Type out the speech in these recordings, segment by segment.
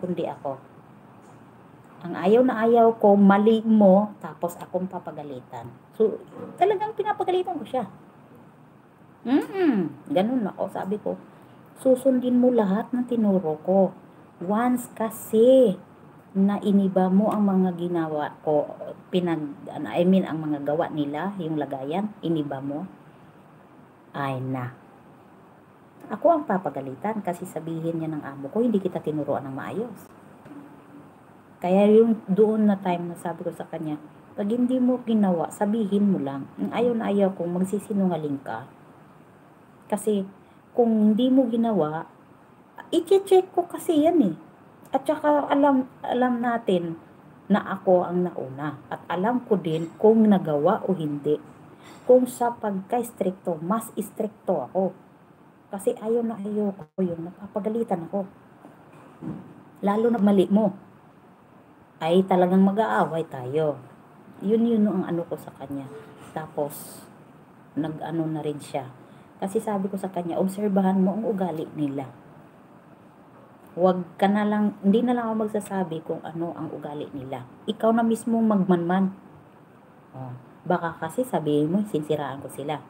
kundi ako. Ang ayaw na ayaw ko, mali mo, tapos akong papagalitan. So, talagang pinapagalitan ko siya. Ganun ako, sabi ko. Susundin mo lahat ng tinuro ko. Once kasi na iniba mo ang mga ginawa ko, ang mga gawa nila, yung lagayan, iniba mo, ay na. Ako ang papagalitan kasi sabihin niya ng amo ko, hindi kita tinuruan ng maayos. Kaya yung doon na time na sabi ko sa kanya, pag hindi mo ginawa, sabihin mo lang. Ayaw na ayaw kung magsisinungaling ka. Kasi kung hindi mo ginawa, i-check ko kasi yan eh. At saka alam natin na ako ang nauna. At alam ko din kung nagawa o hindi. Kung sa pagka-stricto, mas stricto ako. Kasi ayaw na ayaw ko yung napapagalitan ako. Lalo na mali mo, ay talagang mag-aaway tayo. Yun ang ano ko sa kanya. Tapos, nag-ano na rin siya. Kasi sabi ko sa kanya, obserbahan mo ang ugali nila. Huwag ka na lang, hindi na lang ako magsasabi kung ano ang ugali nila. Ikaw na mismo magmanman. Baka kasi sabihin mo, sinsiraan ko sila.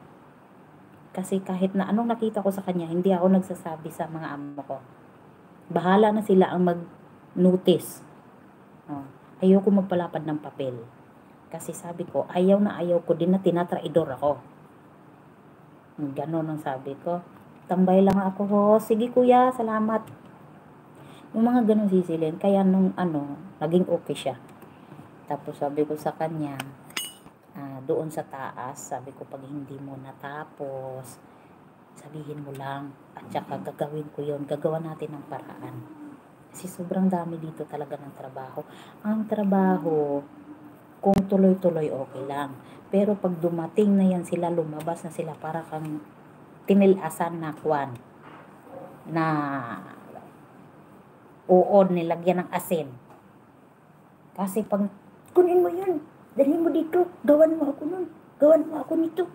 Kasi kahit na anong nakita ko sa kanya, hindi ako nagsasabi sa mga amo ko. Bahala na sila ang mag-notice. Ayoko magpalapad ng papel. Kasi sabi ko, ayaw na ayaw ko din na tinatraidor ako. Ganon ang sabi ko. Tambay lang ako. Sige kuya, salamat. Yung mga ganon sisilin. Kaya nung naging okay siya. Tapos sabi ko sa kanya, doon sa taas, sabi ko pag hindi mo natapos, sabihin mo lang. At saka gagawin ko yun. Gagawa natin ng paraan. Kasi sobrang dami dito talaga ng trabaho. Ang trabaho, kung tuloy-tuloy okay lang. Pero pag dumating na yan sila, lumabas na sila para kang tinilasan na kwan. Na uod, nilagyan ng asin. Kasi pag, kunin mo yun, dalhin mo dito, gawan mo ako nun, gawan mo ako nito.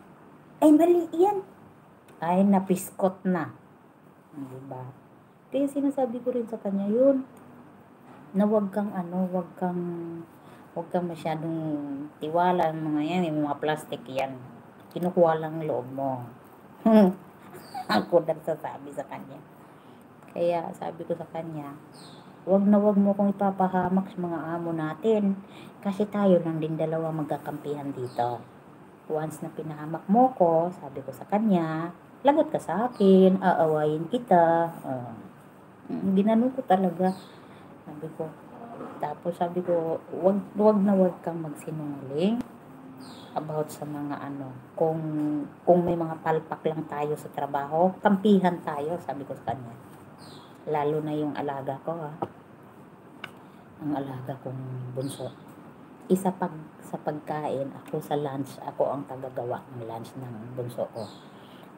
Ay mali yan. Ay napiskot na. Diba? Kaya sinasabi ko rin sa kanya yun, na wag kang masyadong tiwala ng mga yan, yung mga plastic yan. Kinukuha lang loob mo. Ako nagsasabi sa kanya. Kaya sabi ko sa kanya, wag mo kong ipapahamak sa mga amo natin. Kasi tayo lang din dalawa magkakampihan dito. Once na pinahamak mo ko, sabi ko sa kanya, lagot ka sa akin, aawayin kita. Ginano ko talaga. Sabi ko, tapos sabi ko, wag kang magsinungaling about sa mga kung may mga palpak lang tayo sa trabaho, kampihan tayo, sabi ko sa kanya. Lalo na yung alaga ko, ang alaga kong bunso. Isa sa pagkain, ako sa lunch, ako ang tagagawa ng lunch ng bunso ko.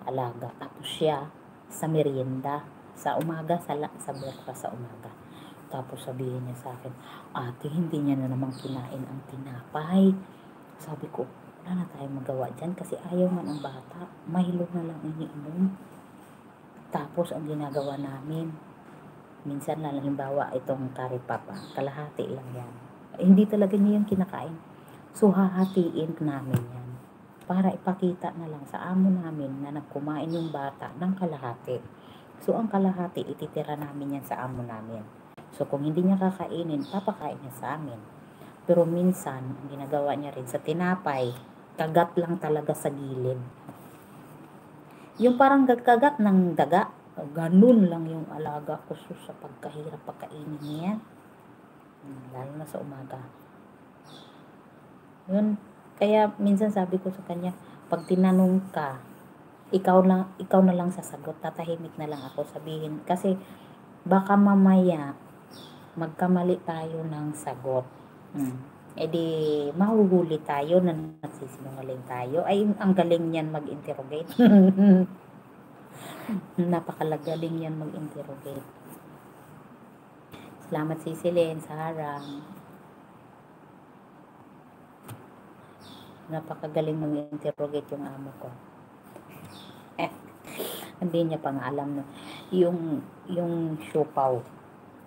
Alaga. Tapos siya sa merienda, sa umaga, sa breakfast sa umaga. Tapos sabihin niya sa akin, ate, hindi niya na naman kinain ang tinapay. Sabi ko, wala na tayong magawa dyan kasi ayaw man ang bata. Mahilo na lang iniinom. Tapos ang ginagawa namin, minsan lang halimbawa itong curry papa, kalahati lang yan. Hindi talaga niya yung kinakain. So hahatiin namin yan para ipakita na lang sa amo namin na nagkumain yung bata ng kalahati. So ang kalahati ititira namin yan sa amo namin. So kung hindi niya kakainin, papakain niya sa amin. Pero minsan, ang ginagawa niya rin sa tinapay, kagat lang talaga sa gilid. Yung parang kagat ng daga, ganun lang yung alaga ko sa pagkahirap pagkainin niya. Lalo na sa umaga. Yun, kaya minsan sabi ko sa kanya, pag tinanong ka, ikaw na lang sasagot, tatahimik na lang ako sabihin. Kasi baka mamaya, magkamali tayo ng sagot. E di mahuhuli tayo na nagsisinungaling tayo. Ay, ang galing niyan mag-interrogate. Napakalagaling yan mag-interrogate. Salamat Cecilyn sa harang. Napakagaling mag-interrogate yung amo ko. Hindi niya pa nga alam no. Yung siopaw.